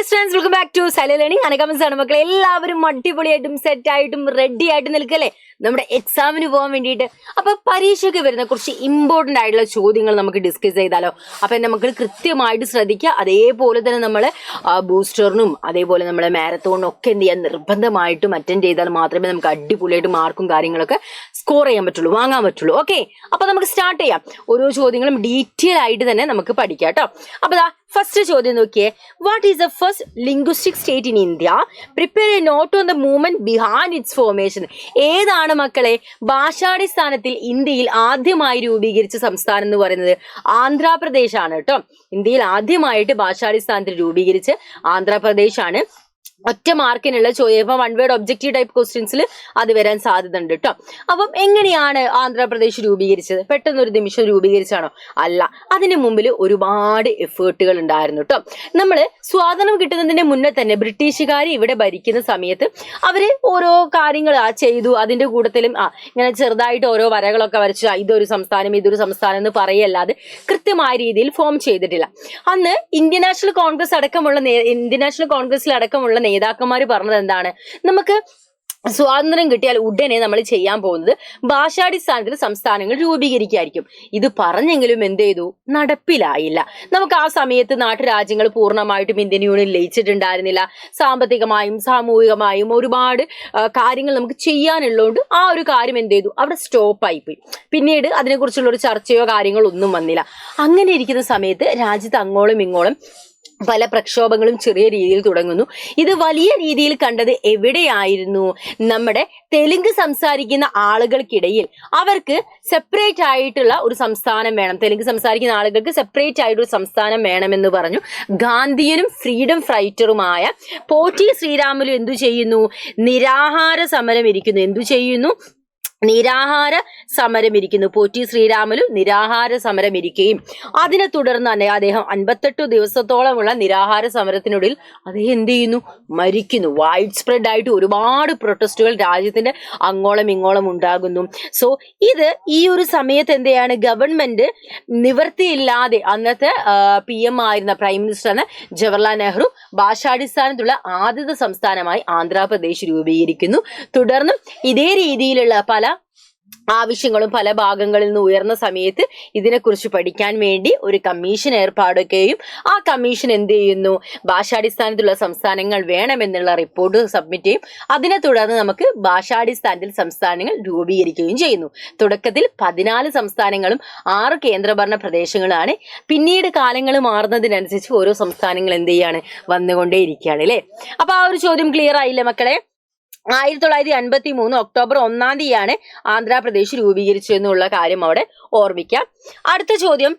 Friends, welcome back to silent learning. അനകമൻസ് ആണ് മക്കളെ. എല്ലാവരും അടിപൊളിയായിട്ടും സെറ്റായിട്ടും റെഡി ആയിട്ട് നിൽക്കല്ലേ നമ്മുടെ എക്സാമിന് പോകാൻ വേണ്ടിയിട്ട്. അപ്പൊ പരീക്ഷയ്ക്ക് വരുന്ന കുറച്ച് ഇമ്പോർട്ടൻ്റ് ആയിട്ടുള്ള ചോദ്യങ്ങൾ നമുക്ക് ഡിസ്കസ് ചെയ്താലോ. അപ്പൊ നമുക്ക് കൃത്യമായിട്ട് ശ്രദ്ധിക്കുക. അതേപോലെ തന്നെ നമ്മൾ ബൂസ്റ്ററിനും അതേപോലെ നമ്മളെ മാരത്തോണിനും ഒക്കെ എന്ത് ചെയ്യാൻ നിർബന്ധമായിട്ടും അറ്റൻഡ് ചെയ്താൽ മാത്രമേ നമുക്ക് അടിപൊളിയായിട്ട് മാർക്കും കാര്യങ്ങളൊക്കെ സ്കോർ ചെയ്യാൻ പറ്റുള്ളൂ, വാങ്ങാൻ പറ്റുള്ളൂ. ഓക്കെ, അപ്പൊ നമുക്ക് സ്റ്റാർട്ട് ചെയ്യാം. ഓരോ ചോദ്യങ്ങളും ഡീറ്റെയിൽ ആയിട്ട് തന്നെ നമുക്ക് പഠിക്കാം കേട്ടോ. അപ്പൊ ഫസ്റ്റ് ചോദ്യം നോക്കിയേ. What is the first linguistic state in India? Prepare a note on the movement behind its formation. ഏതാണ് മക്കളെ ഭാഷാടിസ്ഥാനത്തിൽ ഇന്ത്യയിൽ ആദ്യമായി രൂപീകരിച്ച സംസ്ഥാനം എന്ന് പറയുന്നത്? ആന്ധ്രാപ്രദേശ് ആണ് കേട്ടോ. ഇന്ത്യയിൽ ആദ്യമായിട്ട് ഭാഷാടിസ്ഥാനത്തിൽ രൂപീകരിച്ച് ആന്ധ്രാപ്രദേശ് ആണ്. ഒറ്റ മാർക്കിനുള്ള ചോദ്യം. ഇപ്പൊ വൺ വേർഡ് ഒബ്ജക്റ്റീവ് ടൈപ്പ് ക്വസ്റ്റ്യൻസിൽ അത് വരാൻ സാധ്യത ഉണ്ട് കേട്ടോ. അപ്പം എങ്ങനെയാണ് ആന്ധ്രാപ്രദേശ് രൂപീകരിച്ചത്? പെട്ടെന്നൊരു നിമിഷം രൂപീകരിച്ചാണോ? അല്ല, അതിന് മുമ്പിൽ ഒരുപാട് എഫേർട്ടുകൾ ഉണ്ടായിരുന്നു കേട്ടോ. നമ്മള് സ്വാതന്ത്ര്യം കിട്ടുന്നതിന് മുന്നേ തന്നെ ബ്രിട്ടീഷുകാർ ഇവിടെ ഭരിക്കുന്ന സമയത്ത് അവര് ഓരോ കാര്യങ്ങൾ ചെയ്തു. അതിന്റെ കൂട്ടത്തിലും ഇങ്ങനെ ചെറുതായിട്ട് ഓരോ വരകളൊക്കെ വരച്ചു ഇതൊരു സംസ്ഥാനം ഇതൊരു സംസ്ഥാനം എന്ന് പറയല്ലാതെ കൃത്യമായ രീതിയിൽ ഫോം ചെയ്തിട്ടില്ല. അന്ന് ഇന്ത്യൻ നാഷണൽ കോൺഗ്രസിൽ അടക്കമുള്ള നേതാക്കന്മാർ പറഞ്ഞത് എന്താണ്? നമുക്ക് സ്വാതന്ത്ര്യം കിട്ടിയാൽ ഉടനെ നമ്മൾ ചെയ്യാൻ പോകുന്നത് ഭാഷാടിസ്ഥാനത്തിൽ സംസ്ഥാനങ്ങൾ രൂപീകരിക്കായിരിക്കും. ഇത് പറഞ്ഞെങ്കിലും എന്ത് ചെയ്തു? നടപ്പിലായില്ല. നമുക്ക് ആ സമയത്ത് നാട്ടുരാജ്യങ്ങൾ പൂർണ്ണമായിട്ടും ഇന്ത്യൻ യൂണിയൻ ലയിച്ചിട്ടുണ്ടായിരുന്നില്ല. സാമ്പത്തികമായും സാമൂഹികമായും ഒരുപാട് കാര്യങ്ങൾ നമുക്ക് ചെയ്യാനുള്ളതുകൊണ്ട് ആ ഒരു കാര്യം എന്ത് ചെയ്തു? അവിടെ സ്റ്റോപ്പായിപ്പോയി. പിന്നീട് അതിനെക്കുറിച്ചുള്ള ഒരു ചർച്ചയോ കാര്യങ്ങളോ ഒന്നും വന്നില്ല. അങ്ങനെ ഇരിക്കുന്ന സമയത്ത് രാജ്യത്ത് അങ്ങോളം ഇങ്ങോളം പല പ്രക്ഷോഭങ്ങളും ചെറിയ രീതിയിൽ തുടങ്ങുന്നു. ഇത് വലിയ രീതിയിൽ കണ്ടത് എവിടെയായിരുന്നു? നമ്മുടെ തെലുങ്ക് സംസാരിക്കുന്ന ആളുകൾക്കിടയിൽ അവർക്ക് സെപ്പറേറ്റ് ആയിട്ടുള്ള ഒരു സംസ്ഥാനം വേണം, തെലുങ്ക് സംസാരിക്കുന്ന ആളുകൾക്ക് സെപ്പറേറ്റ് ആയിട്ടൊരു സംസ്ഥാനം വേണമെന്ന് പറഞ്ഞു ഗാന്ധിയനും ഫ്രീഡം ഫൈറ്ററുമായ പോറ്റി ശ്രീരാമുലു എന്തു ചെയ്യുന്നു? നിരാഹാര സമരം ഇരിക്കുന്നു. എന്തു ചെയ്യുന്നു? നിരാഹാര സമരം ഇരിക്കുന്നു. പോറ്റി ശ്രീരാമുലു നിരാഹാര സമരം ഇരിക്കുകയും അതിനെ തുടർന്ന് തന്നെ അദ്ദേഹം 58 ദിവസത്തോളമുള്ള നിരാഹാര സമരത്തിനൊടുവിൽ അദ്ദേഹം എന്ത് ചെയ്യുന്നു? മരിക്കുന്നു. വൈഡ് സ്പ്രെഡ് ആയിട്ട് ഒരുപാട് പ്രൊട്ടസ്റ്റുകൾ രാജ്യത്തിന്റെ അങ്ങോളം ഇങ്ങോളം ഉണ്ടാകുന്നു. സോ ഇത് ഈ ഒരു സമയത്ത് എന്ത് ചെയ്യാണ്? ഗവൺമെന്റ് നിവൃത്തിയില്ലാതെ അന്നത്തെ PM ആയിരുന്ന പ്രൈം മിനിസ്റ്റർ ജവഹർലാൽ നെഹ്റു ഭാഷാടിസ്ഥാനത്തുള്ള ആദ്യത്തെ സംസ്ഥാനമായി ആന്ധ്രാപ്രദേശ് രൂപീകരിക്കുന്നു. തുടർന്നും ഇതേ രീതിയിലുള്ള പല ആവശ്യങ്ങളും പല ഭാഗങ്ങളിൽ നിന്ന് ഉയർന്ന സമയത്ത് ഇതിനെക്കുറിച്ച് പഠിക്കാൻ വേണ്ടി ഒരു കമ്മീഷൻ ഏർപ്പാടുകയും ആ കമ്മീഷൻ എന്ത് ചെയ്യുന്നു? ഭാഷാടിസ്ഥാനത്തിലുള്ള സംസ്ഥാനങ്ങൾ വേണമെന്നുള്ള റിപ്പോർട്ട് സബ്മിറ്റ് ചെയ്യും. അതിനെ തുടർന്ന് നമുക്ക് ഭാഷാടിസ്ഥാനത്തിൽ സംസ്ഥാനങ്ങൾ രൂപീകരിക്കുകയും ചെയ്യുന്നു. തുടക്കത്തിൽ 14 സംസ്ഥാനങ്ങളും 6 കേന്ദ്രഭരണ പ്രദേശങ്ങളാണ്. പിന്നീട് കാലങ്ങൾ മാറുന്നതിനനുസരിച്ച് ഓരോ സംസ്ഥാനങ്ങൾ എന്ത് ചെയ്യാണ്? വന്നുകൊണ്ടേയിരിക്കുകയാണ് അല്ലേ. അപ്പൊ ആ ഒരു ചോദ്യം ക്ലിയർ ആയില്ലേ മക്കളെ? 1953 ഒക്ടോബർ 1-ാം തീയതിയാണ് ആന്ധ്രാപ്രദേശ് രൂപീകരിച്ചു എന്നുള്ള കാര്യം അവിടെ ഓർമ്മിക്കാം. അടുത്ത ചോദ്യം.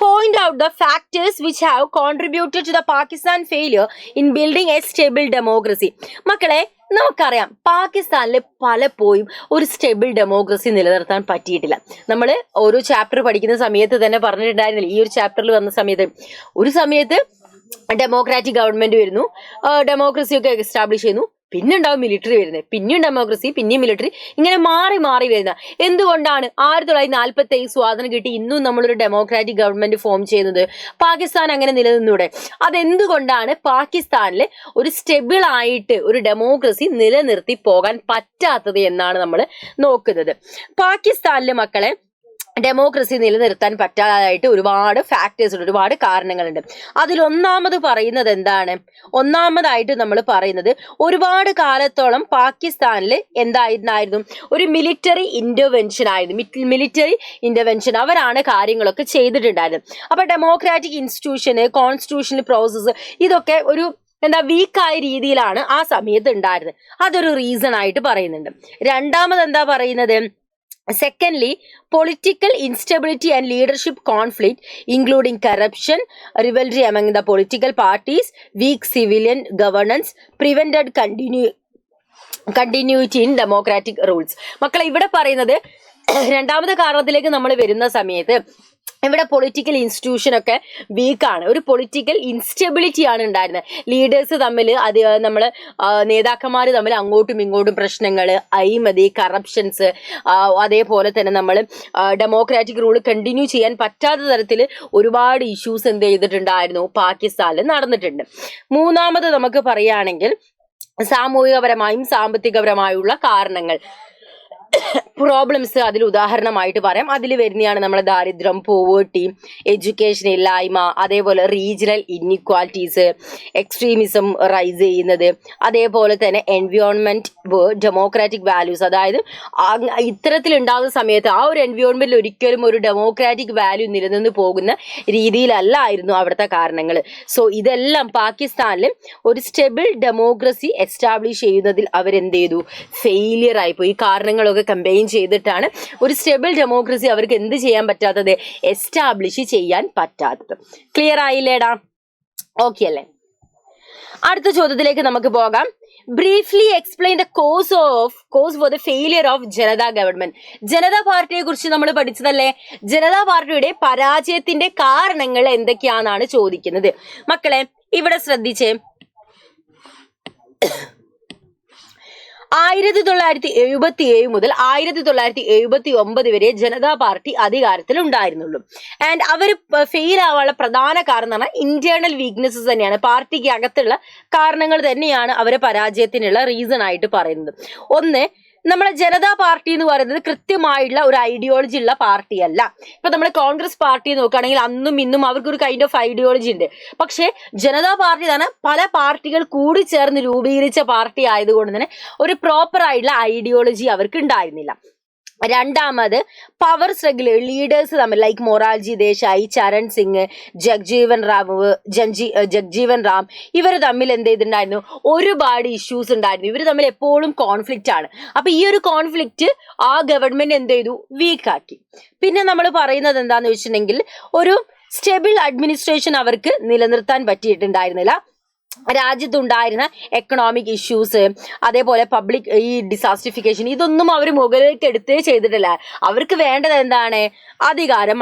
Point out the factors which have contributed to the Pakistan failure in building a stable democracy. മക്കളെ, നമുക്കറിയാം പാകിസ്ഥാനിൽ പലപ്പോഴും ഒരു സ്റ്റേബിൾ ഡെമോക്രസി നിലനിർത്താൻ പറ്റിയിട്ടില്ല. നമ്മൾ ഓരോ ചാപ്റ്റർ പഠിക്കുന്ന സമയത്ത് തന്നെ പറഞ്ഞിട്ടുണ്ടായിരുന്നില്ല. ഈ ഒരു ചാപ്റ്ററിൽ വന്ന സമയത്ത് ഒരു സമയത്ത് ഡെമോക്രാറ്റിക് ഗവൺമെന്റ് വരുന്നു, ഡെമോക്രസി ഒക്കെ എസ്റ്റാബ്ലിഷ് ചെയ്യുന്നു. പിന്നെ ഉണ്ടാവും മിലിറ്ററി വരുന്നത്, പിന്നെയും ഡെമോക്രസി, പിന്നെയും മിലിറ്ററി, ഇങ്ങനെ മാറി മാറി വരുന്ന. എന്തുകൊണ്ടാണ് 1947 സ്വാതന്ത്ര്യം കിട്ടി ഇന്നും നമ്മളൊരു ഡെമോക്രാറ്റിക് ഗവൺമെന്റ് ഫോം ചെയ്യുന്നത്? പാകിസ്ഥാൻ അങ്ങനെ നിലനിന്നൂടെ? അതെന്തുകൊണ്ടാണ് പാകിസ്ഥാനിൽ ഒരു സ്റ്റെബിൾ ആയിട്ട് ഒരു ഡെമോക്രസി നിലനിർത്തി പോകാൻ പറ്റാത്തത് എന്നാണ് നമ്മൾ നോക്കുന്നത്. പാകിസ്ഥാനിലെ മക്കളെ ഡെമോക്രസി നിലനിർത്താൻ പറ്റാതായിട്ട് ഒരുപാട് ഫാക്ടേഴ്സ് ഉണ്ട്, ഒരുപാട് കാരണങ്ങളുണ്ട്. അതിലൊന്നാമത് പറയുന്നത് എന്താണ്? ഒന്നാമതായിട്ട് നമ്മൾ പറയുന്നത് ഒരുപാട് കാലത്തോളം പാകിസ്ഥാനിൽ എന്തായിരുന്നു? ഒരു മിലിറ്ററി ഇന്റർവെൻഷൻ ആയിരുന്നു. മിലിറ്ററി ഇന്റർവെൻഷൻ അവരാണ് കാര്യങ്ങളൊക്കെ ചെയ്തിട്ടുണ്ടായിരുന്നത്. അപ്പൊ ഡെമോക്രാറ്റിക് ഇൻസ്റ്റിറ്റ്യൂഷന്, കോൺസ്റ്റിറ്റ്യൂഷണൽ പ്രോസസ്സ് ഇതൊക്കെ ഒരു വീക്കായ രീതിയിലാണ് ആ സമയത്ത് ഉണ്ടായിരുന്നത്. അതൊരു റീസൺ ആയിട്ട് പറയുന്നുണ്ട്. രണ്ടാമത് എന്താ പറയുന്നത്? Secondly, political instability and leadership conflict, including corruption, rivalry among the political parties, weak civilian governance, prevented continuity in democratic rules. മക്കളെ, ഇവിടെ പറയുന്നത് രണ്ടാമത്തെ കാരണത്തിലേക്ക് നമ്മൾ വരുന്ന സമയത്ത് ഇവിടെ പൊളിറ്റിക്കൽ ഇൻസ്റ്റിറ്റ്യൂഷൻ ഒക്കെ വീക്കാണ്, ഒരു പൊളിറ്റിക്കൽ ഇൻസ്റ്റെബിലിറ്റി ആണ് ഉണ്ടായിരുന്നത്. ലീഡേഴ്സ് തമ്മിൽ നമ്മൾ നേതാക്കന്മാർ തമ്മിൽ അങ്ങോട്ടും ഇങ്ങോട്ടും പ്രശ്നങ്ങൾ, അഴിമതി, കറപ്ഷൻസ്, അതേപോലെ തന്നെ നമ്മൾ ഡെമോക്രാറ്റിക് റൂൾ കണ്ടിന്യൂ ചെയ്യാൻ പറ്റാത്ത തരത്തിൽ ഒരുപാട് ഇഷ്യൂസ് എന്ത് ചെയ്തിട്ടുണ്ടായിരുന്നു, പാകിസ്ഥാനിൽ നടന്നിട്ടുണ്ട്. മൂന്നാമത് നമുക്ക് പറയുകയാണെങ്കിൽ സാമൂഹികപരമായും സാമ്പത്തികപരമായുള്ള കാരണങ്ങൾ, പ്രോബ്ലംസ് അതിൽ ഉദാഹരണമായിട്ട് പറയാം. അതിൽ വരുന്നതാണ് നമ്മളെ ദാരിദ്ര്യം, പോവേർട്ടി, എഡ്യൂക്കേഷൻ ഇല്ലായ്മ, അതേപോലെ റീജിയണൽ ഇൻഇക്വാലിറ്റീസ്, എക്സ്ട്രീമിസം റൈസ് ചെയ്യുന്നത്, അതേപോലെ തന്നെ എൻവയോൺമെന്റ്, ഡെമോക്രാറ്റിക് വാല്യൂസ്. അതായത് ഇത്തരത്തിലുണ്ടാകുന്ന സമയത്ത് ആ ഒരു എൻവയോൺമെന്റിൽ ഒരിക്കലും ഒരു ഡെമോക്രാറ്റിക് വാല്യൂ നിലനിന്ന് പോകുന്ന രീതിയിലല്ലായിരുന്നു അവിടുത്തെ കാരണങ്ങൾ. സോ ഇതെല്ലാം പാകിസ്ഥാനിൽ ഒരു സ്റ്റെബിൾ ഡെമോക്രസി എസ്റ്റാബ്ലിഷ് ചെയ്യുന്നതിൽ അവരെന്ത് ചെയ്തു, ഫെയിലിയർ ആയിപ്പോയി. ഈ കാരണങ്ങളൊക്കെ കമ്പൈൻ ചെയ്തിട്ടാണ് ഒരു സ്റ്റേബിൾ ഡെമോക്രസി അവർക്ക് എന്ത് ചെയ്യാൻ പറ്റാത്തത്, എസ്റ്റാബ്ലിഷ് ചെയ്യാൻ പറ്റാത്തത്. ക്ലിയർ ആയില്ലേടാ? ഓക്കെ അല്ലേ? അടുത്ത ചോദ്യത്തിലേക്ക് നമുക്ക് പോകാം. Briefly explain the cause for the failure of Janata government. Janata പാർട്ടിയെ കുറിച്ച് നമ്മൾ പഠിച്ചതല്ലേ? ജനതാ പാർട്ടിയുടെ പരാജയത്തിന്റെ കാരണങ്ങൾ എന്തൊക്കെയാണെന്നാണ് ചോദിക്കുന്നത്. മക്കളെ ഇവിടെ ശ്രദ്ധിച്ചേ, 1977 മുതൽ 1979 വരെ ജനതാ പാർട്ടി അധികാരത്തിൽ ഉണ്ടായിരുന്നുള്ളൂ. ആൻഡ് അവർ ഫെയിൽ ആവാനുള്ള പ്രധാന കാരണം എന്ന് പറഞ്ഞാൽ ഇന്റേണൽ വീക്ക്നെസ്സസ് തന്നെയാണ്. പാർട്ടിക്ക് അകത്തുള്ള കാരണങ്ങൾ തന്നെയാണ് അവരെ പരാജയത്തിനുള്ള റീസൺ ആയിട്ട് പറയുന്നത്. ഒന്ന്, നമ്മളെ ജനതാ പാർട്ടി എന്ന് പറയുന്നത് കൃത്യമായിട്ടുള്ള ഒരു ഐഡിയോളജി ഉള്ള പാർട്ടിയല്ല. ഇപ്പൊ നമ്മൾ കോൺഗ്രസ് പാർട്ടി നോക്കുകയാണെങ്കിൽ അന്നും ഇന്നും അവർക്കൊരു കൈൻഡ് ഓഫ് ഐഡിയോളജി ഉണ്ട്. പക്ഷെ ജനതാ പാർട്ടി തന്നെ പല പാർട്ടികൾ കൂടി ചേർന്ന് രൂപീകരിച്ച പാർട്ടി ആയതുകൊണ്ട് തന്നെ ഒരു പ്രോപ്പർ ആയിട്ടുള്ള ഐഡിയോളജി അവർക്ക് ഉണ്ടായിരുന്നില്ല. രണ്ടാമത്, പവർ സ്ട്രഗിൾ, ലീഡേഴ്സ് തമ്മിൽ ലൈക്ക് മൊറാർജി ദേശായി, ചരൺ സിംഗ്, ജഗ്ജീവൻ റാം ഇവർ തമ്മിൽ എന്ത് ചെയ്തിട്ടുണ്ടായിരുന്നു, ഒരുപാട് ഇഷ്യൂസ് ഉണ്ടായിരുന്നു. ഇവർ തമ്മിൽ എപ്പോഴും കോൺഫ്ലിക്റ്റ് ആണ്. അപ്പൊ ഈ ഒരു കോൺഫ്ലിക്റ്റ് ആ ഗവൺമെന്റ് എന്ത് ചെയ്തു, വീക്കാക്കി. പിന്നെ നമ്മൾ പറയുന്നത് എന്താന്ന് വെച്ചിട്ടുണ്ടെങ്കിൽ ഒരു സ്റ്റേബിൾ അഡ്മിനിസ്ട്രേഷൻ അവർക്ക് നിലനിർത്താൻ പറ്റിയിട്ടുണ്ടായിരുന്നില്ല. രാജ്യത്തുണ്ടായിരുന്ന എക്കണോമിക് ഇഷ്യൂസ്, അതേപോലെ പബ്ലിക് ഈ ഡിസാസ്റ്റിഫിക്കേഷൻ, ഇതൊന്നും അവർ മുകളിലേക്ക് എടുത്തേ ചെയ്തിട്ടില്ല. അവർക്ക് വേണ്ടത് എന്താണ്, അധികാരം.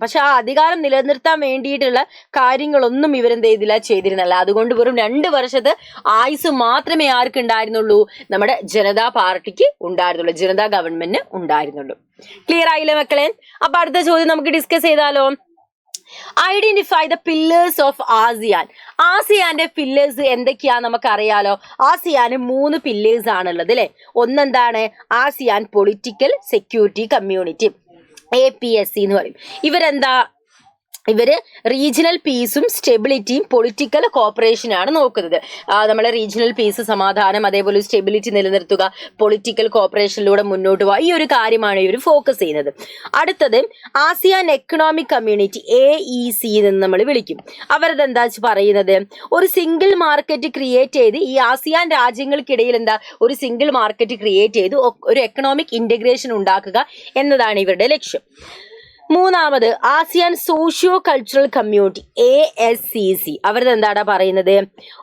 പക്ഷെ ആ അധികാരം നിലനിർത്താൻ വേണ്ടിയിട്ടുള്ള കാര്യങ്ങളൊന്നും ഇവരെന്ത് ചെയ്തിരുന്നില്ല. അതുകൊണ്ട് വെറും 2 വർഷത്തെ ആയുസ് മാത്രമേ ആർക്ക് ഉണ്ടായിരുന്നുള്ളൂ, നമ്മുടെ ജനതാ പാർട്ടിക്ക് ഉണ്ടായിരുന്നുള്ളൂ, ജനതാ ഗവൺമെന്റിന് ഉണ്ടായിരുന്നുള്ളൂ. ക്ലിയർ ആയില്ലേ മക്കളെ? അപ്പൊ അടുത്ത ചോദ്യം നമുക്ക് ഡിസ്കസ് ചെയ്താലോ? Identify the pillars of ASEAN. ആസിയാന്റെ പില്ലേഴ്സ് എന്തൊക്കെയാ നമുക്കറിയാലോ. ആസിയാന് 3 പില്ലേഴ്സ് ആണുള്ളത് അല്ലെ. ഒന്നെന്താണ്, ASEAN political security community, APSC എന്ന് പറയും. ഇവര് റീജിയണൽ പീസും സ്റ്റെബിലിറ്റിയും പൊളിറ്റിക്കൽ കോപ്പറേഷനാണ് നോക്കുന്നത്. നമ്മളെ റീജിയണൽ പീസ്, സമാധാനം, അതേപോലെ സ്റ്റെബിലിറ്റി നിലനിർത്തുക, പൊളിറ്റിക്കൽ കോപ്പറേഷനിലൂടെ മുന്നോട്ട് പോവുക, ഈ ഒരു കാര്യമാണ് ഇവർ ഫോക്കസ് ചെയ്യുന്നത്. അടുത്തത് ആസിയാൻ എക്കണോമിക് കമ്മ്യൂണിറ്റി, AEC എന്ന് നമ്മൾ വിളിക്കും. അവരത് എന്താ പറയുന്നത്, ഒരു സിംഗിൾ മാർക്കറ്റ് ക്രിയേറ്റ് ചെയ്ത് ഈ ആസിയാൻ രാജ്യങ്ങൾക്കിടയിൽ ഒരു സിംഗിൾ മാർക്കറ്റ് ക്രിയേറ്റ് ചെയ്ത് ഒരു എക്കണോമിക് ഇന്റഗ്രേഷൻ ഉണ്ടാക്കുക എന്നതാണ് ഇവരുടെ ലക്ഷ്യം. മൂന്നാമത്, ASEAN socio cultural community, ASCC. അവരത് എന്താണ് പറയുന്നത്,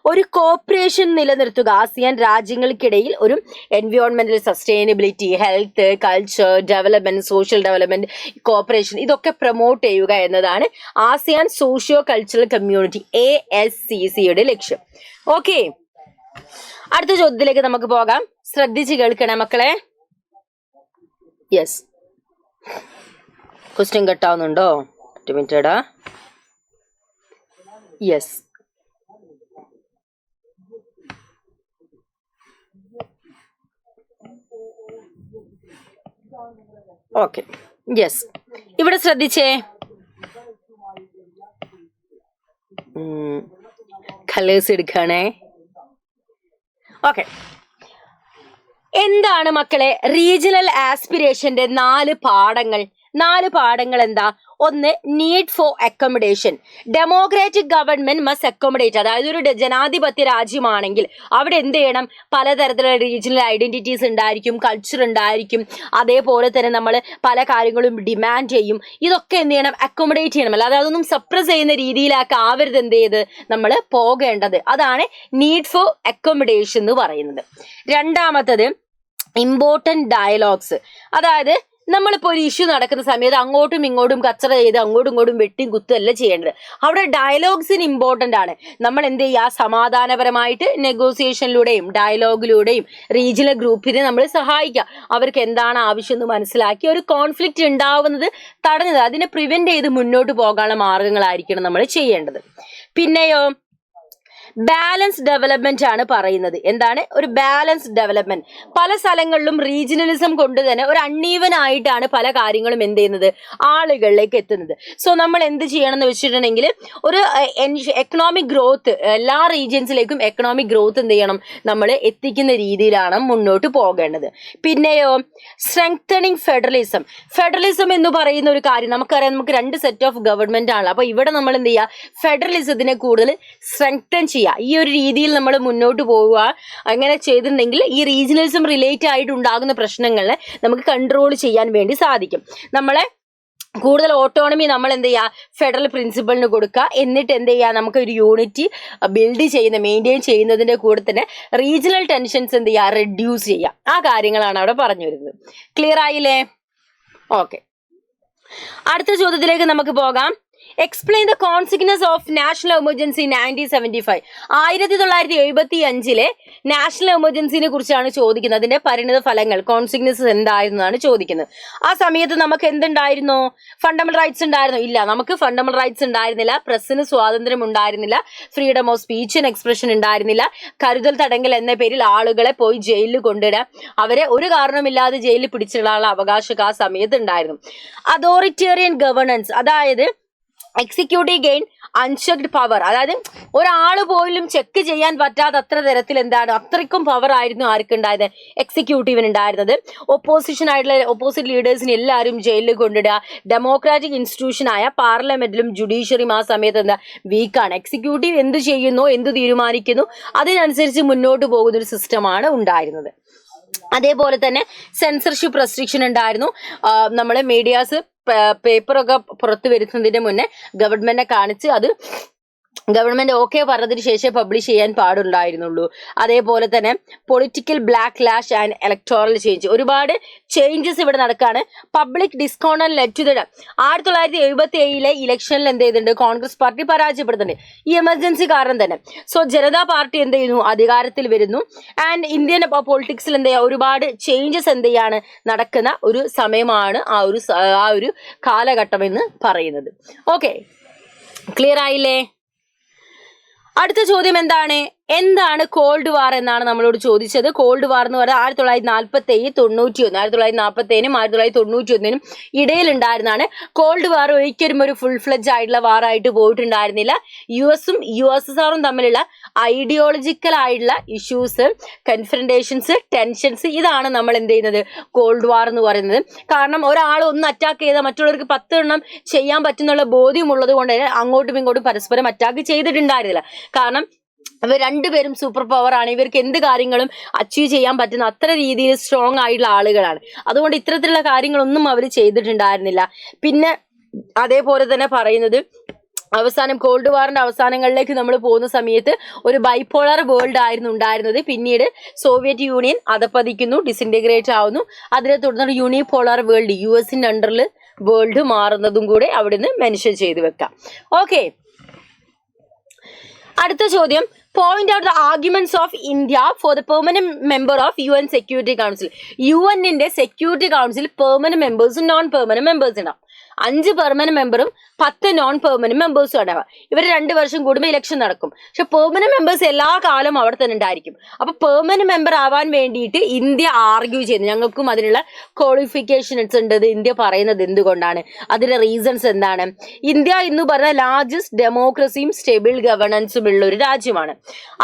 ഒരു കോപ്പറേഷൻ നിലനിർത്തുക, ആസിയാൻ രാജ്യങ്ങൾക്കിടയിൽ ഒരു എൻവയോൺമെന്റൽ sustainability, health, culture development, social development, cooperation, ഇതൊക്കെ പ്രൊമോട്ട് ചെയ്യുക എന്നതാണ് ആസിയാൻ സോഷ്യോ കൾച്ചറൽ കമ്മ്യൂണിറ്റി, ASCCയുടെ ലക്ഷ്യം. ഓക്കെ, അടുത്ത ചോദ്യത്തിലേക്ക് നമുക്ക് പോകാം. ശ്രദ്ധിച്ച് കേൾക്കണേ മക്കളെ. യെസ്, ക്വസ്റ്റ്യൻ കട്ടാവുന്നുണ്ടോ? 1 മിനിറ്റ്. Yes, okay. യെസ്, ഇവിടെ ശ്രദ്ധിച്ചേ, കളേഴ്സ് എടുക്കണേ. ഓക്കെ, എന്താണ് മക്കളെ റീജിയണൽ ആസ്പിരേഷന്റെ 4 പാഠങ്ങൾ എന്താ? ഒന്ന്, need for accommodation. Democratic government must accommodate. അതായത് ഒരു ജനാധിപത്യ രാജ്യമാണെങ്കിൽ അവിടെ എന്ത് ചെയ്യണം, പലതരത്തിലുള്ള റീജിയണൽ ഐഡന്റിറ്റീസ് ഉണ്ടായിരിക്കും, കൾച്ചർ ഉണ്ടായിരിക്കും, അതേപോലെ തന്നെ നമ്മൾ പല കാര്യങ്ങളും ഡിമാൻഡ് ചെയ്യും. ഇതൊക്കെ എന്ത് ചെയ്യണം, അക്കോമഡേറ്റ് ചെയ്യണം. അല്ലാതെ അതൊന്നും സപ്രസ് ചെയ്യുന്ന രീതിയിലാക്കി ആവരുത് എന്ത് ചെയ്ത് നമ്മൾ പോകേണ്ടത്. അതാണ് നീഡ് ഫോർ അക്കോമഡേഷൻ എന്ന് പറയുന്നത്. രണ്ടാമത്തത്, ഇമ്പോർട്ടന്റ് ഡയലോഗ്സ്. അതായത് നമ്മളിപ്പോൾ ഒരു ഇഷ്യൂ നടക്കുന്ന സമയത്ത് അങ്ങോട്ടും ഇങ്ങോട്ടും കച്ചറ ചെയ്ത് അങ്ങോട്ടും ഇങ്ങോട്ടും വെട്ടിയും കുത്തുമല്ല ചെയ്യേണ്ടത്. അവിടെ ഡയലോഗ്സിന് ഇമ്പോർട്ടൻ്റ് ആണ്. നമ്മൾ എന്ത് ചെയ്യുക, സമാധാനപരമായിട്ട് നെഗോസിയേഷനിലൂടെയും ഡയലോഗിലൂടെയും റീജിയണൽ ഗ്രൂപ്പിനെ നമ്മൾ സഹായിക്കുക. അവർക്ക് എന്താണ് ആവശ്യം എന്ന് മനസ്സിലാക്കി ഒരു കോൺഫ്ലിക്റ്റ് ഉണ്ടാവുന്നത് തടഞ്ഞത്, അതിനെ പ്രിവെന്റ് ചെയ്ത് മുന്നോട്ട് പോകാനുള്ള മാർഗങ്ങളായിരിക്കണം നമ്മൾ ചെയ്യേണ്ടത്. പിന്നെയോ ബാലൻസ് ഡെവലപ്മെന്റ് ആണ് പറയുന്നത്. എന്താണ് ഒരു ബാലൻസ് ഡെവലപ്മെന്റ്? പല സ്ഥലങ്ങളിലും റീജിയണലിസം കൊണ്ട് തന്നെ ഒരു അൺഈവൻ ആയിട്ടാണ് പല കാര്യങ്ങളും എന്ത് ചെയ്യുന്നത്, ആളുകളിലേക്ക് എത്തുന്നത്. സോ നമ്മൾ എന്ത് ചെയ്യണം എന്ന് വെച്ചിട്ടുണ്ടെങ്കിൽ ഒരു എക്കണോമിക് ഗ്രോത്ത്, എല്ലാ റീജിയൻസിലേക്കും എക്കണോമിക് ഗ്രോത്ത് എന്ത് ചെയ്യണം, നമ്മൾ എത്തിക്കുന്ന രീതിയിലാണ് മുന്നോട്ട് പോകേണ്ടത്. പിന്നെയോ സ്ട്രെങ്തനിങ് ഫെഡറലിസം. ഫെഡറലിസം എന്ന് പറയുന്ന ഒരു കാര്യം നമുക്കറിയാം, നമുക്ക് 2 സെറ്റ് ഓഫ് ഗവൺമെന്റ് ആണ്. അപ്പൊ ഇവിടെ നമ്മൾ എന്ത് ചെയ്യുക, ഫെഡറലിസത്തിനെ കൂടുതൽ സ്ട്രെങ്തൻ ചെയ്യുക. ഈ ഒരു രീതിയിൽ നമ്മൾ മുന്നോട്ട് പോവുക. അങ്ങനെ ചെയ്തിട്ടുണ്ടെങ്കിൽ ഈ റീജിയണലിസം റിലേറ്റ് ആയിട്ട് ഉണ്ടാകുന്ന പ്രശ്നങ്ങളെ നമുക്ക് കൺട്രോൾ ചെയ്യാൻ വേണ്ടി സാധിക്കും. നമ്മളെ കൂടുതൽ ഓട്ടോണമി നമ്മൾ എന്ത് ചെയ്യുക, ഫെഡറൽ പ്രിൻസിപ്പളിന് കൊടുക്കുക. എന്നിട്ട് എന്ത് ചെയ്യുക, നമുക്ക് ഒരു യൂണിറ്റി ബിൽഡ് ചെയ്യുന്ന, മെയിൻറ്റെയിൻ ചെയ്യുന്നതിൻ്റെ കൂടെ തന്നെ റീജിയണൽ ടെൻഷൻസ് എന്ത് ചെയ്യുക, റെഡ്യൂസ് ചെയ്യുക. ആ കാര്യങ്ങളാണ് അവിടെ പറഞ്ഞു വരുന്നത്. ക്ലിയർ ആയില്ലേ? ഓക്കെ, അടുത്ത ചോദ്യത്തിലേക്ക് നമുക്ക് പോകാം. Explain the consequence of national emergency 1975. 1975 national എമർജൻസിനെ കുറിച്ചാണ് ചോദിക്കുന്നത്. അതിന്റെ പരിണിത ഫലങ്ങൾ, കോൺസിക്വൻസസ് എന്തായിരുന്നാണ് ചോദിക്കുന്നത്. ആ സമയത്ത് നമുക്ക് എന്തുണ്ടായിരുന്നു? ഫണ്ടമെന്റൽ റൈറ്റ്സ് ഉണ്ടായിരുന്നു? ഇല്ല, നമുക്ക് ഫണ്ടമെന്റൽ റൈറ്റ്സ് ഉണ്ടായിരുന്നില്ല. പ്രസിന് സ്വാതന്ത്ര്യം ഉണ്ടായിരുന്നില്ല. Freedom of speech and expression ഉണ്ടായിരുന്നില്ല. കരുതൽ തടങ്കൽ എന്ന പേരിൽ ആളുകളെ പോയി ജയിലിൽ കൊണ്ടിടുക, അവരെ ഒരു കാരണമില്ലാതെ ജയിലിൽ പിടിച്ചിടാനുള്ള അവകാശമൊക്കെ ആ സമയത്ത് ഉണ്ടായിരുന്നു. അതോറിറ്റേറിയൻ ഗവർണൻസ്, അതായത് എക്സിക്യൂട്ടീവ് ഗെയിൻ അൺചെക്ഡ് പവർ, അതായത് ഒരാൾ പോലും ചെക്ക് ചെയ്യാൻ പറ്റാത്ത അത്ര തരത്തിൽ എന്താണ്, അത്രയ്ക്കും പവർ ആയിരുന്നു ആർക്കുണ്ടായത്, എക്സിക്യൂട്ടീവിന് ഉണ്ടായിരുന്നത്. ഓപ്പോസിഷൻ ആയിട്ടുള്ള ഓപ്പോസിറ്റ് ലീഡേഴ്സിന് എല്ലാവരും ജയിലിൽ കൊണ്ടിടുക. ഡെമോക്രാറ്റിക് ഇൻസ്റ്റിറ്റ്യൂഷൻ ആയ പാർലമെന്റിലും ജുഡീഷ്യറിയും ആ സമയത്ത് എന്താ, വീക്കാണ്. എക്സിക്യൂട്ടീവ് എന്ത് ചെയ്യുന്നു, എന്ത് തീരുമാനിക്കുന്നു, അതിനനുസരിച്ച് മുന്നോട്ട് പോകുന്ന ഒരു സിസ്റ്റമാണ് ഉണ്ടായിരുന്നത്. അതേപോലെ തന്നെ സെൻസർഷിപ്പ് റെസ്ട്രിക്ഷൻ ഉണ്ടായിരുന്നു. നമ്മളെ മീഡിയാസ് പേപ്പറൊക്കെ പുറത്തു വരുന്നതിന് മുന്നേ ഗവൺമെന്റിനെ കാണിച്ച് അത് ഗവൺമെന്റ് ഓക്കെ പറഞ്ഞതിന് ശേഷം പബ്ലിഷ് ചെയ്യാൻ പാടുണ്ടായിരുന്നുള്ളൂ. അതേപോലെ തന്നെ political black lash and electoral change, ഒരുപാട് ചേഞ്ചസ് ഇവിടെ നടക്കാണ്. പബ്ലിക് ഡിസ്കോണൽ ലെറ്റ് ടു ദ 1977 ഇലക്ഷനിൽ എന്ത് ചെയ്തിട്ടുണ്ട്, കോൺഗ്രസ് പാർട്ടി പരാജയപ്പെടുന്നുണ്ട്, ഈ എമർജൻസി കാരണം തന്നെ. സോ ജനതാ പാർട്ടി എന്ത് ചെയ്യുന്നു, അധികാരത്തിൽ വരുന്നു. ആൻഡ് ഇന്ത്യൻ പൊളിറ്റിക്സിൽ എന്ത് ചെയ്യുക, ഒരുപാട് ചേഞ്ചസ് എന്ത് ചെയ്യാണ് നടക്കുന്ന ഒരു സമയമാണ് ആ ഒരു കാലഘട്ടം എന്ന് പറയുന്നത്. ഓക്കെ, ക്ലിയർ ആയില്ലേ? അടുത്ത ചോദ്യം എന്താണ് കോൾഡ് വാർ എന്നാണ് നമ്മളോട് ചോദിച്ചത്. കോൾഡ് വാർ എന്ന് പറയുന്നത് 1947, 1947നും 1991 ഇടയിൽ ഉണ്ടായിരുന്നതാണ്. കോൾഡ് വാർ ഒരിക്കലും ഒരു ഫുൾ ഫ്ലെഡ്ജ് ആയിട്ടുള്ള വാറായിട്ട് പോയിട്ടുണ്ടായിരുന്നില്ല. യുഎസും USSRും തമ്മിലുള്ള ഐഡിയോളജിക്കൽ ആയിട്ടുള്ള ഇഷ്യൂസ്, കൺഫ്രണ്ടേഷൻസ്, ടെൻഷൻസ്, ഇതാണ് നമ്മൾ എന്ത് ചെയ്യുന്നത്, കോൾഡ് വാർ എന്ന് പറയുന്നത്. കാരണം ഒരാൾ ഒന്ന് അറ്റാക്ക് ചെയ്താൽ മറ്റുള്ളവർക്ക് 10 എണ്ണം ചെയ്യാൻ പറ്റുന്നുള്ള ബോധ്യമുള്ളത് കൊണ്ട് തന്നെ അങ്ങോട്ടും ഇങ്ങോട്ടും പരസ്പരം അറ്റാക്ക് ചെയ്തിട്ടുണ്ടായിരുന്നില്ല. കാരണം ഇവർ രണ്ടുപേരും സൂപ്പർ പവർ ആണ്, ഇവർക്ക് എന്ത് കാര്യങ്ങളും അച്ചീവ് ചെയ്യാൻ പറ്റുന്ന അത്ര രീതിയിൽ സ്ട്രോങ് ആയിട്ടുള്ള ആളുകളാണ്. അതുകൊണ്ട് ഇത്തരത്തിലുള്ള കാര്യങ്ങളൊന്നും അവർ ചെയ്തിട്ടുണ്ടായിരുന്നില്ല. പിന്നെ അതേപോലെ തന്നെ പറയുന്നത്, അവസാനം കോൾഡ് വാറിന്റെ അവസാനങ്ങളിലേക്ക് നമ്മൾ പോകുന്ന സമയത്ത് ഒരു ബൈപോളർ വേൾഡ് ആയിരുന്നു ഉണ്ടായിരുന്നത്. പിന്നീട് സോവിയറ്റ് യൂണിയൻ അധപ്പതിക്കുന്നു, ഡിസിൻറ്റഗ്രേറ്റ് ആവുന്നു. അതിനെ തുടർന്ന് യൂണിപോളർ വേൾഡ്, US-ന്റെ അണ്ടറിൽ വേൾഡ് മാറുന്നതും കൂടെ അവിടുന്ന് മെൻഷൻ ചെയ്ത് വെക്കാം. ഓക്കെ, അടുത്ത ചോദ്യം, point out the arguments of India for the permanent member of UN security council. UN-ന്റെ സെക്യൂരിറ്റി കൗൺസിൽ പെർമനന്റ് മെമ്പേഴ്സും നോൺ പെർമനന്റ് മെമ്പേഴ്സും ഉണ്ടാവും. 5 പെർമനന്റ് മെമ്പറും 10 നോൺ പെർമനന്റ് മെമ്പേഴ്സും ഉണ്ടാവുക. ഇവർ 2 വർഷം കൂടുമ്പോൾ ഇലക്ഷൻ നടക്കും. പക്ഷെ പെർമനന്റ് മെമ്പേഴ്സ് എല്ലാ കാലം അവിടെ തന്നെ ഉണ്ടായിരിക്കും. അപ്പൊ പെർമനന്റ് മെമ്പർ ആവാൻ വേണ്ടിയിട്ട് ഇന്ത്യ ആർഗ്യൂ ചെയ്യുന്നു, ഞങ്ങൾക്കും അതിനുള്ള ക്വാളിഫിക്കേഷൻസ് ഉണ്ട്. ഇന്ത്യ പറയുന്നത് എന്തുകൊണ്ടാണ്, അതിന്റെ റീസൺസ് എന്താണ്? ഇന്ത്യ എന്ന് പറഞ്ഞ ലാർജസ്റ്റ് ഡെമോക്രസിയും സ്റ്റേബിൾ ഗവർണൻസും ഉള്ള ഒരു രാജ്യമാണ്.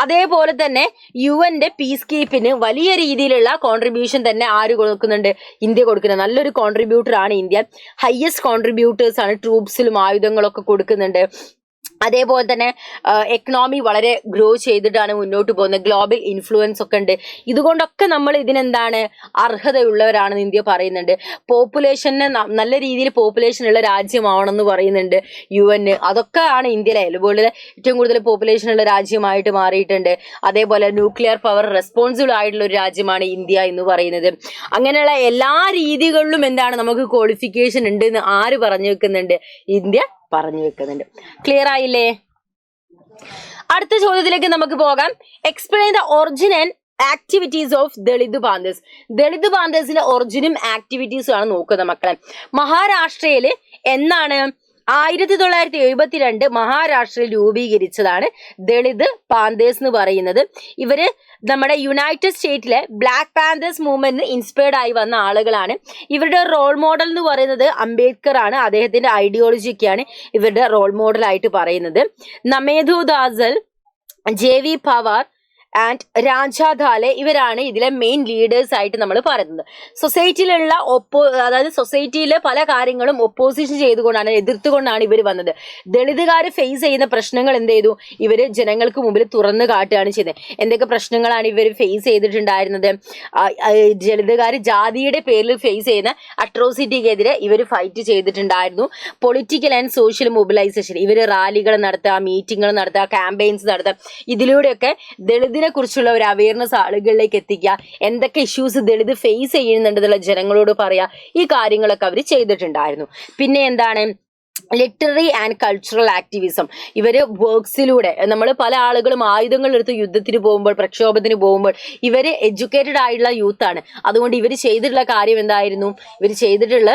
അതേപോലെ തന്നെ UN-ന്റെ പീസ് കീപ്പിന് വലിയ രീതിയിലുള്ള കോൺട്രിബ്യൂഷൻ തന്നെ ആര് കൊടുക്കുന്നുണ്ട്, ഇന്ത്യ കൊടുക്കുന്നത്. നല്ലൊരു കോൺട്രിബ്യൂട്ടർ ആണ് ഇന്ത്യ. ഹയസ്റ്റ് കോൺട്രിബ്യൂട്ടേഴ്സ് ആണ്, ട്രൂപ്സിലും ആയുധങ്ങളൊക്കെ കൊടുക്കുന്നുണ്ട്. അതേപോലെ തന്നെ എക്കണോമി വളരെ ഗ്രോ ചെയ്തിട്ടാണ് മുന്നോട്ട് പോകുന്നത്. ഗ്ലോബൽ ഇൻഫ്ലുവൻസ് ഒക്കെ ഉണ്ട്. ഇതുകൊണ്ടൊക്കെ നമ്മൾ ഇതിനെന്താണ് അർഹതയുള്ളവരാണെന്ന് ഇന്ത്യ പറയുന്നുണ്ട്. പോപ്പുലേഷന് നല്ല രീതിയിൽ പോപ്പുലേഷൻ ഉള്ള രാജ്യമാണെന്ന് പറയുന്നുണ്ട് UN. അതൊക്കെ ആണ് ഇന്ത്യയിലെ അതുപോലെ ഏറ്റവും കൂടുതൽ പോപ്പുലേഷൻ ഉള്ള രാജ്യമായിട്ട് മാറിയിട്ടുണ്ട്. അതേപോലെ ന്യൂക്ലിയർ പവർ റെസ്പോൺസിബിൾ ആയിട്ടുള്ള ഒരു രാജ്യമാണ് ഇന്ത്യ എന്ന് പറയുന്നത്. അങ്ങനെയുള്ള എല്ലാ രീതികളിലും എന്താണ് നമുക്ക് ക്വാളിഫിക്കേഷൻ ഉണ്ട് എന്ന് ആര് പറഞ്ഞു വെക്കുന്നുണ്ട്? ഇന്ത്യ പറഞ്ഞു വെക്കുന്നുണ്ട്. ക്ലിയർ ആയില്ലേ? അടുത്ത ചോദ്യത്തിലേക്ക് നമുക്ക് പോകാം. Explain the origin and activities of Dalit panthers. Dalit ബാന്തേഴ്സിന്റെ ഒറിജിനും ആക്ടിവിറ്റീസും ആണ് നോക്കുന്നത് മക്കളെ. മഹാരാഷ്ട്രയില് എന്നാണ് 1972 മഹാരാഷ്ട്രയിൽ രൂപീകരിച്ചതാണ് ദളിത് പാന്തേഴ്സ് എന്ന് പറയുന്നത്. ഇവര് നമ്മുടെ യുണൈറ്റഡ് സ്റ്റേറ്റിലെ ബ്ലാക്ക് പാന്തേഴ്സ് മൂവ്മെന്റിന് ഇൻസ്പയർഡ് ആയി വന്ന ആളുകളാണ്. ഇവരുടെ റോൾ മോഡൽ എന്ന് പറയുന്നത് അംബേദ്കർ ആണ്. അദ്ദേഹത്തിന്റെ ഐഡിയോളജിയൊക്കെയാണ് ഇവരുടെ റോൾ മോഡൽ ആയിട്ട് പറയുന്നത്. നമേധു ദാസൽ, JV പവാർ ആൻഡ് രാജാധാലെ ഇവരാണ് ഇതിലെ മെയിൻ ലീഡേഴ്സ് ആയിട്ട് നമ്മൾ പറയുന്നത്. സൊസൈറ്റിയിലുള്ള അതായത് സൊസൈറ്റിയിലെ പല കാര്യങ്ങളും ഒപ്പോസിഷൻ ചെയ്തുകൊണ്ടാണ്, എതിർത്തുകൊണ്ടാണ് ഇവർ വന്നത്. ദളിതുകാർ ഫേസ് ചെയ്യുന്ന പ്രശ്നങ്ങൾ എന്ത് ചെയ്തു? ഇവര് ജനങ്ങൾക്ക് മുമ്പിൽ തുറന്നു കാട്ടുകയാണ് ചെയ്തത്. എന്തൊക്കെ പ്രശ്നങ്ങളാണ് ഇവർ ഫേസ് ചെയ്തിട്ടുണ്ടായിരുന്നത്? ദളിതുകാർ ജാതിയുടെ പേരിൽ ഫേസ് ചെയ്യുന്ന അട്രോസിറ്റിക്കെതിരെ ഇവർ ഫൈറ്റ് ചെയ്തിട്ടുണ്ടായിരുന്നു. പൊളിറ്റിക്കൽ ആൻഡ് സോഷ്യൽ മൊബിലൈസേഷൻ, ഇവർ റാലികൾ നടത്തുക, മീറ്റിങ്ങുകൾ നടത്തുക, ക്യാമ്പയിൻസ് നടത്തുക. ഇതിലൂടെയൊക്കെ ദളിത് കുറിച്ചുള്ള ഒരു അവയർനെസ് ആളുകളിലേക്ക് എത്തിക്കുക. എന്തൊക്കെ ഇഷ്യൂസ് ദളിത് ഫേസ് ചെയ്യുന്നുണ്ടെന്നുള്ള ജനങ്ങളോട് പറയാ. ഈ കാര്യങ്ങളൊക്കെ അവർ ചെയ്തിട്ടുണ്ടായിരുന്നു. പിന്നെ എന്താണ്? Literary and cultural activism. ഇവര് വർക്സിലൂടെ നമ്മൾ പല ആളുകളും ആയുധങ്ങൾ എടുത്ത് യുദ്ധത്തിന് പോകുമ്പോൾ, പ്രക്ഷോഭത്തിന് പോകുമ്പോൾ ഇവര് എഡ്യൂക്കേറ്റഡ് ആയിട്ടുള്ള യൂത്ത് ആണ്. അതുകൊണ്ട് ഇവർ ചെയ്തിട്ടുള്ള കാര്യം എന്തായിരുന്നു? ഇവർ ചെയ്തിട്ടുള്ള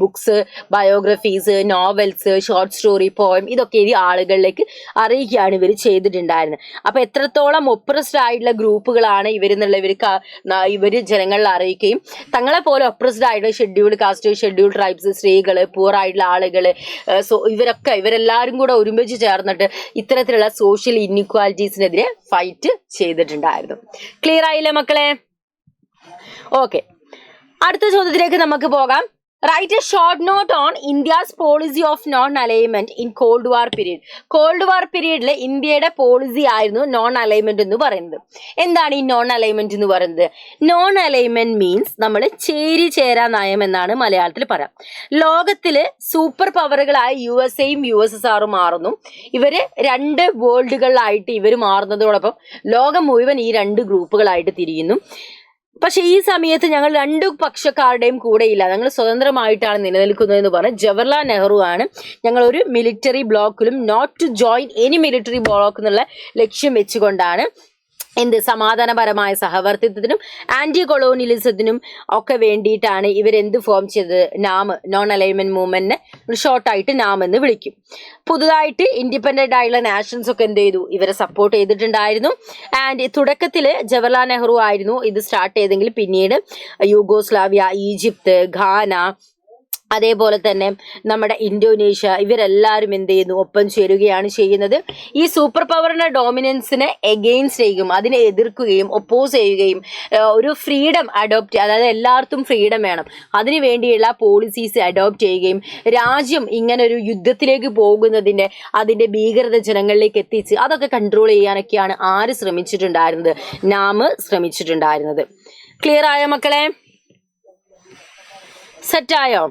books, biographies, novels, short story, poem ഇതൊക്കെ എഴുതി ആളുകളിലേക്ക് അറിയിക്കുകയാണ് ഇവർ ചെയ്തിട്ടുണ്ടായിരുന്നത്. അപ്പൊ എത്രത്തോളം ഒപ്രസ്ഡ് ആയിട്ടുള്ള ഗ്രൂപ്പുകളാണ് ഇവരെന്നുള്ള ഇവര് ജനങ്ങളിൽ അറിയിക്കുകയും തങ്ങളെ പോലെ ഒപ്രസ്ഡ് ആയിട്ടുള്ള ഷെഡ്യൂൾഡ് കാസ്റ്റ്, ഷെഡ്യൂൾഡ് ട്രൈബ്സ്, സ്ത്രീകള്, പൂർ ആയിട്ടുള്ള ആളുകള്, ഇവരെല്ലാവരും കൂടെ ഒരുമിച്ച് ചേർന്നിട്ട് ഇത്തരത്തിലുള്ള സോഷ്യൽ ഇൻഇക്വാലിറ്റീസിനെതിരെ ഫൈറ്റ് ചെയ്തിട്ടുണ്ടായിരുന്നു. ക്ലിയർ ആയില്ലേ മക്കളെ? ഓക്കെ, അടുത്ത ചോദ്യത്തിലേക്ക് നമുക്ക് പോകാം. Write a short note on India's policy of non alignment in called war period. Called വാർ പീരീഡിൽ ഇന്ത്യയുടെ പോളിസി ആയിരുന്നു നോൺ അലൈൻമെന്റ് എന്ന് പറയുന്നത്. എന്താണ് ഈ നോൺ അലൈൻമെന്റ് എന്ന് പറയുന്നത്? നോൺ അലൈൻമെന്റ് മീൻസ് നമ്മൾ ചേരാ നയം എന്നാണ് മലയാളത്തിൽ പറയാം. ലോകത്തില് സൂപ്പർ പവറുകളായ USA-യും USSR-ഉം മാറുന്നു. ഇവര് രണ്ട് വേൾഡുകളിലായിട്ട് ഇവർ മാറുന്നതോടൊപ്പം ലോകം മുഴുവൻ ഈ രണ്ട് ഗ്രൂപ്പുകളായിട്ട് തിരിയുന്നു. പക്ഷെ ഈ സമയത്ത് ഞങ്ങൾ രണ്ടു പക്ഷക്കാരുടെയും കൂടെയില്ല, ഞങ്ങൾ സ്വതന്ത്രമായിട്ടാണ് നിലനിൽക്കുന്നതെന്ന് പറഞ്ഞ് ജവഹർലാൽ നെഹ്റു ആണ് ഞങ്ങൾ ഒരു മിലിറ്ററി ബ്ലോക്കിലും not to join any military bloc എന്നുള്ള ലക്ഷ്യം വെച്ചുകൊണ്ടാണ് സമാധാനപരമായ സഹവർത്തിത്വത്തിനും ആന്റി കൊളോണിയലിസത്തിനും ഒക്കെ വേണ്ടിയിട്ടാണ് ഇവരെന്ത് ഫോം ചെയ്തത്? നാം, നോൺ അലൈൻമെന്റ് മൂവ്മെന്റിനെ ഷോർട്ടായിട്ട് നാം എന്ന് വിളിക്കും. പുതുതായിട്ട് ഇൻഡിപെൻഡന്റ് ആയിട്ടുള്ള നാഷൻസ് ഒക്കെ എന്ത് ചെയ്തു? ഇവരെ സപ്പോർട്ട് ചെയ്തിട്ടുണ്ടായിരുന്നു. ആൻഡ് തുടക്കത്തില് ജവഹർലാൽ നെഹ്റു ആയിരുന്നു ഇത് സ്റ്റാർട്ട് ചെയ്തെങ്കിൽ പിന്നീട് യൂഗോസ്ലാവിയ, ഈജിപ്ത്, ഘാന, അതേപോലെ തന്നെ നമ്മുടെ ഇന്തോനേഷ്യ ഇവരെല്ലാവരും എന്ത് ചെയ്യുന്നു? ഒപ്പം ചേരുകയാണ് ചെയ്യുന്നത്. ഈ സൂപ്പർ പവറിന്റെ ഡോമിനൻസിനെ എഗെയിൻസ്റ്റ് ചെയ്യുകയും അതിനെ എതിർക്കുകയും ഒപ്പോസ് ചെയ്യുകയും ഒരു ഫ്രീഡം അഡോപ്റ്റ്, അതായത് എല്ലാവർക്കും ഫ്രീഡം വേണം, അതിനു വേണ്ടിയുള്ള പോളിസീസ് അഡോപ്റ്റ് ചെയ്യുകയും രാജ്യം ഇങ്ങനെ ഒരു യുദ്ധത്തിലേക്ക് പോകുന്നതിന്റെ അതിന്റെ ഭീകരത ജനങ്ങളിലേക്ക് എത്തിച്ച് അതൊക്കെ കൺട്രോൾ ചെയ്യാനൊക്കെയാണ് ആര് ശ്രമിച്ചിട്ടുണ്ടായിരുന്നത്? നാം ശ്രമിച്ചിട്ടുണ്ടായിരുന്നത്. ക്ലിയർ ആയോ മക്കളെ? സെറ്റായോ?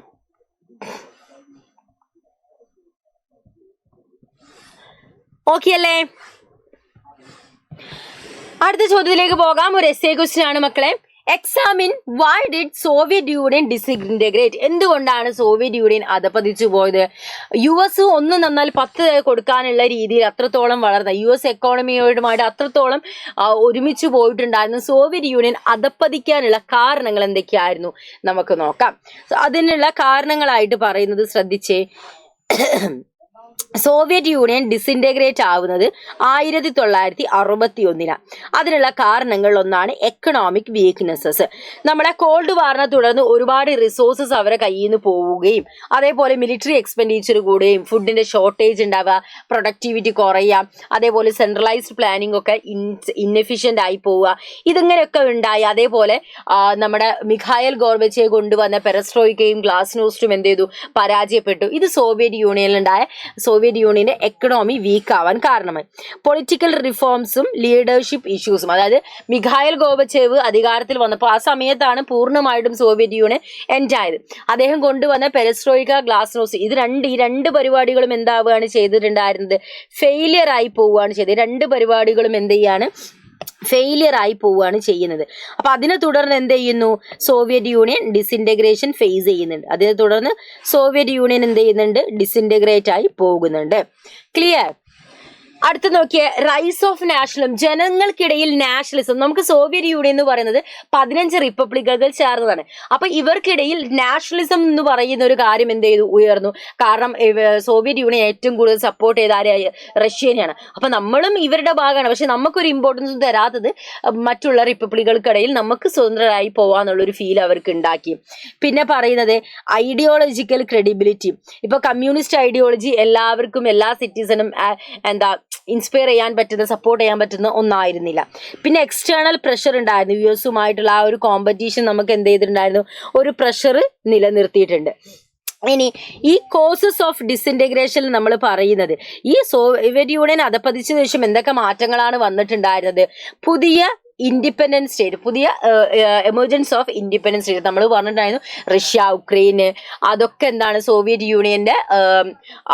ഓക്കെ അല്ലേ? അടുത്ത ചോദ്യത്തിലേക്ക് പോകാം. ഒരു എസ്സേ ക്വസ്റ്റ്യൻ ആണ് മക്കളെ. Examine why did Soviet union disintegrate. എന്തുകൊണ്ടാണ് സോവിയറ്റ് യൂണിയൻ അധപതിച്ചു പോയത്? US ഒന്ന് നന്നാൽ 10 കൊടുക്കാനുള്ള രീതിയിൽ അത്രത്തോളം വളർന്ന US എക്കോണമിയോടുമായിട്ട് അത്രത്തോളം ഒരുമിച്ച് പോയിട്ടുണ്ടായിരുന്നു. സോവിയറ്റ് യൂണിയൻ അധപ്പതിക്കാനുള്ള കാരണങ്ങൾ എന്തൊക്കെയായിരുന്നു നമുക്ക് നോക്കാം. അതിനുള്ള കാരണങ്ങളായിട്ട് പറയുന്നത് ശ്രദ്ധിച്ചേ. സോവിയറ്റ് യൂണിയൻ ഡിസിൻറ്റഗ്രേറ്റ് ആവുന്നത് 1961. അതിനുള്ള കാരണങ്ങളിൽ ഒന്നാണ് എക്കണോമിക് വീക്ക്നെസ്സസ്. നമ്മുടെ കോൾഡ് വാറിനെ തുടർന്ന് ഒരുപാട് റിസോഴ്സസ് അവരെ കയ്യിൽ നിന്ന് പോവുകയും അതേപോലെ മിലിറ്ററി എക്സ്പെൻഡിച്ചർ കൂടുകയും ഫുഡിന്റെ ഷോർട്ടേജ് ഉണ്ടാവുക, പ്രൊഡക്ടിവിറ്റി കുറയുക, അതേപോലെ സെൻട്രലൈസ്ഡ് പ്ലാനിംഗ് ഒക്കെ ഇൻഎഫിഷ്യന്റ് ആയി പോവുക, ഇതിങ്ങനെയൊക്കെ ഉണ്ടായി. അതേപോലെ നമ്മുടെ മിഖായൽ ഗോർബച്ചെ കൊണ്ടുവന്ന പെരസ്ട്രോയിക്കയും ഗ്ലാസ്നോസ്റ്റും എന്ത് ചെയ്തു? പരാജയപ്പെട്ടു. ഇത് സോവിയറ്റ് യൂണിയനിലുണ്ടായ സോവിയറ്റ് യൂണിയന്റെ എക്കണോമി വീക്ക് ആവാൻ കാരണമായി. പൊളിറ്റിക്കൽ റിഫോംസും ലീഡർഷിപ്പ് ഇഷ്യൂസും, അതായത് മിഖായൽ ഗോബച്ചേവ് അധികാരത്തിൽ വന്നപ്പോൾ ആ സമയത്താണ് പൂർണ്ണമായിട്ടും സോവിയറ്റ് യൂണിയൻ എൻഡായത്. അദ്ദേഹം കൊണ്ടുവന്ന പെരസ്ട്രോയിക്ക, ഗ്ലാസ്നോസ്റ്റ്, ഈ രണ്ട് പരിപാടികളും എന്താവുകയാണ് ചെയ്തിട്ടുണ്ടായിരുന്നത്? ഫെയിലിയർ ആയി പോവുകയാണ് ചെയ്തത്. രണ്ട് പരിപാടികളും എന്ത് ചെയ്യാണ്? ഫെയിലിയർ ആയി പോവുകയാണ് ചെയ്യുന്നത്. അപ്പൊ അതിനെ തുടർന്ന് എന്ത് ചെയ്യുന്നു? സോവിയറ്റ് യൂണിയൻ ഡിസിൻറ്റഗ്രേഷൻ ഫേസ് ചെയ്യുന്നുണ്ട്. അതിനെ തുടർന്ന് സോവിയറ്റ് യൂണിയൻ എന്ത് ചെയ്യുന്നുണ്ട്? ഡിസിൻറ്റഗ്രേറ്റ് ആയി പോകുന്നുണ്ട്. ക്ലിയർ? അടുത്ത് നോക്കിയേ, റൈസ് ഓഫ് നാഷണലിസം, ജനങ്ങൾക്കിടയിൽ നാഷണലിസം. നമുക്ക് സോവിയറ്റ് യൂണിയൻ എന്ന് പറയുന്നത് 15 റിപ്പബ്ലിക്കുകൾ ചേർന്നതാണ്. അപ്പൊ ഇവർക്കിടയിൽ നാഷണലിസം എന്ന് പറയുന്ന ഒരു കാര്യം എന്ത് ചെയ്തു? ഉയർന്നു. കാരണം സോവിയറ്റ് യൂണിയൻ ഏറ്റവും കൂടുതൽ സപ്പോർട്ട് ചെയ്ത ആരായി? റഷ്യനെയാണ്. അപ്പൊ നമ്മളും ഇവരുടെ ഭാഗമാണ്. പക്ഷെ നമുക്കൊരു ഇമ്പോർട്ടൻസ് തരാത്തത് മറ്റുള്ള റിപ്പബ്ലിക്കുകൾക്കിടയിൽ നമുക്ക് സ്വതന്ത്രരായി പോവാന്നുള്ളൊരു ഫീൽ അവർക്ക് ഉണ്ടാക്കി. പിന്നെ പറയുന്നത് ഐഡിയോളജിക്കൽ ക്രെഡിബിലിറ്റി. ഇപ്പൊ കമ്മ്യൂണിസ്റ്റ് ഐഡിയോളജി എല്ലാവർക്കും, എല്ലാ സിറ്റിസണും ഇൻസ്പയർ ചെയ്യാൻ പറ്റുന്ന, സപ്പോർട്ട് ചെയ്യാൻ പറ്റുന്ന ഒന്നായിരുന്നില്ല. പിന്നെ എക്സ്റ്റേണൽ പ്രഷർ ഉണ്ടായിരുന്നു. US-ഉമായിട്ടുള്ള ആ ഒരു കോമ്പറ്റീഷൻ നമുക്ക് എന്ത് ചെയ്തിട്ടുണ്ടായിരുന്നു? ഒരു പ്രഷർ നിലനിർത്തിയിട്ടുണ്ട്. ഇനി ഈ കോസസ് ഓഫ് ഡിസിൻറ്റഗ്രേഷൻ നമ്മൾ പറയുന്നത്, ഈ സോവിയറ്റ് യൂണിയൻ അധപ്പതിച്ചതിനു ശേഷം എന്തൊക്കെ മാറ്റങ്ങളാണ് വന്നിട്ടുണ്ടായിരുന്നത്? പുതിയ ഇൻഡിപെൻഡൻസ് സ്റ്റേറ്റ്, പുതിയ എമർജൻസ് ഓഫ് ഇൻഡിപെൻഡൻസ് സ്റ്റേറ്റ് നമ്മൾ പറഞ്ഞിട്ടുണ്ടായിരുന്നു. റഷ്യ, ഉക്രൈന്, അതൊക്കെ എന്താണ്? സോവിയറ്റ് യൂണിയന്റെ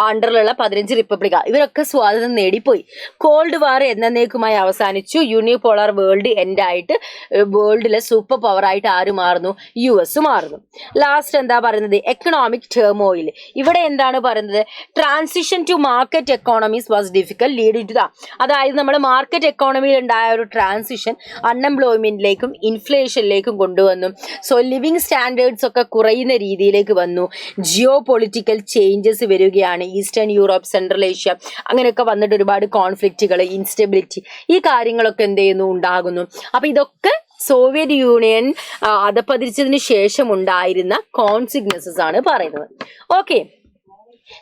അണ്ടറിലുള്ള 15 റിപ്പബ്ലിക്ക, ഇവരൊക്കെ സ്വാതന്ത്ര്യം നേടിപ്പോയി. കോൾഡ് വാർ എന്നേക്കുമായി അവസാനിച്ചു. യൂണിപോളാർ വേൾഡ് എൻഡായിട്ട് വേൾഡിലെ സൂപ്പർ പവർ ആയിട്ട് ആര് മാറുന്നു? US മാറുന്നു. ലാസ്റ്റ് എന്താ പറയുന്നത്? Economic turmoil. ഇവിടെ എന്താണ് പറയുന്നത്? Transition to market economies was difficult leading to അതായത് നമ്മൾ മാർക്കറ്റ് എക്കോണമിയിൽ ഉണ്ടായ ഒരു ട്രാൻസിഷൻ അൺഎംപ്ലോയ്മെന്റിലേക്കും ഇൻഫ്ലേഷനിലേക്കും കൊണ്ടുവന്നു. സോ ലിവിങ് സ്റ്റാൻഡേർഡ്സ് ഒക്കെ കുറയുന്ന രീതിയിലേക്ക് വന്നു. ജിയോ പൊളിറ്റിക്കൽ ചേഞ്ചസ് വരികയാണ്. ഈസ്റ്റേൺ യൂറോപ്പ്, സെൻട്രൽ ഏഷ്യ, അങ്ങനെയൊക്കെ വന്നിട്ട് ഒരുപാട് കോൺഫ്ലിക്റ്റുകൾ, ഇൻസ്റ്റെബിലിറ്റി, ഈ കാര്യങ്ങളൊക്കെ എന്ത് ചെയ്യുന്നു? ഉണ്ടാകുന്നു. അപ്പൊ ഇതൊക്കെ സോവിയറ്റ് യൂണിയൻ അധപ്പതിച്ചതിന് ശേഷം ഉണ്ടായിരുന്ന കോൺസിക്വൻസസ് ആണ് പറയുന്നത്. ഓക്കെ,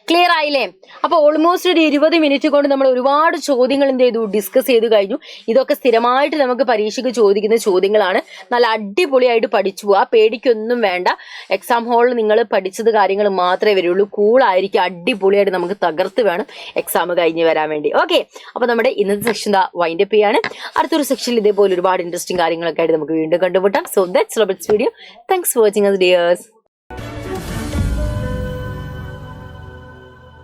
ക്ലിയർ ആയില്ലേ? അപ്പൊ ഓൾമോസ്റ്റ് ഒരു 20 മിനിറ്റ് കൊണ്ട് നമ്മൾ ഒരുപാട് ചോദ്യങ്ങൾ എന്ത് ചെയ്തു? ഡിസ്കസ് ചെയ്ത് കഴിഞ്ഞു. ഇതൊക്കെ സ്ഥിരമായിട്ട് നമുക്ക് പരീക്ഷയ്ക്ക് ചോദിക്കുന്ന ചോദ്യങ്ങളാണ്. നല്ല അടിപൊളിയായിട്ട് പഠിച്ചു പോവാ, പേടിക്കൊന്നും വേണ്ട. എക്സാം ഹാളിൽ നിങ്ങൾ പഠിച്ചത് കാര്യങ്ങൾ മാത്രമേ വരുള്ളൂ. കൂളായിരിക്കും, അടിപൊളിയായിട്ട് നമുക്ക് തകർത്ത് വേണം എക്സാം കഴിഞ്ഞ് വരാൻ വേണ്ടി. ഓക്കെ, അപ്പൊ നമ്മുടെ ഇന്നത്തെ സെക്ഷൻ വൈൻഡ് അപ്പ് ചെയ്യാണ്. അടുത്തൊരു സെക്ഷനിൽ ഇതേപോലെ ഒരുപാട് ഇൻട്രസ്റ്റിംഗ് കാര്യങ്ങളൊക്കെ ആയിട്ട് നമുക്ക് വീണ്ടും കണ്ടുമുട്ടാം. So that's Roberts video. Thanks for watching us dears.